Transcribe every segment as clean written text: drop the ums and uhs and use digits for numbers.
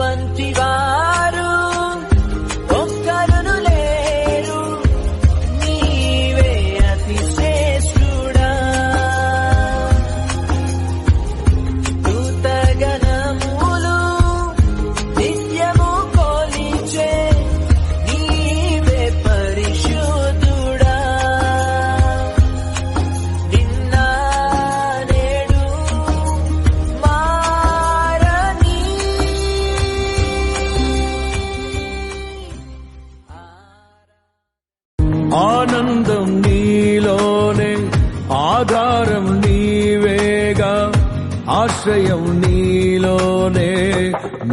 వంటి వారు ఒక్కరును లేరు, నీవే అతి శ్రేష్ఠుడా. దూతగణములు నిత్యము కొలిచే నీవే పరిశుద్ధుడా. నిన్న నేడు మారని ఆనందం నీలోనే, ఆధారం నీవేగా, ఆశ్రయం నీలోనే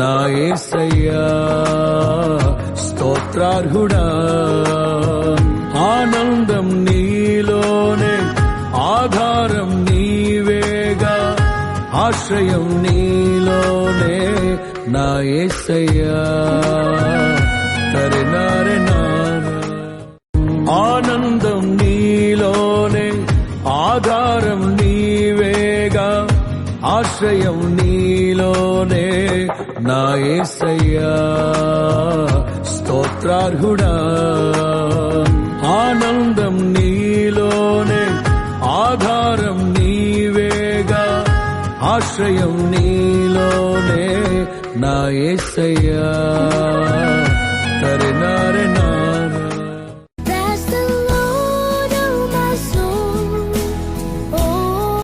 నా యేసయ్యా స్తోత్రార్హుడా. ఆనందం నీలోనే, ఆధారం నీవేగా, ఆశ్రయం నీలోనే నా యేసయ్యా తరినారెనా. ఆనందం నీలోనే, ఆధారం నీవేగా, ఆశ్రయం నీలోనే నా యేసయ్యా స్తోత్రార్హుడా. ఆనందం నీలోనే, ఆధారం నీవేగా, ఆశ్రయం నీలోనే నా యేసయ్యా తరినారెనా.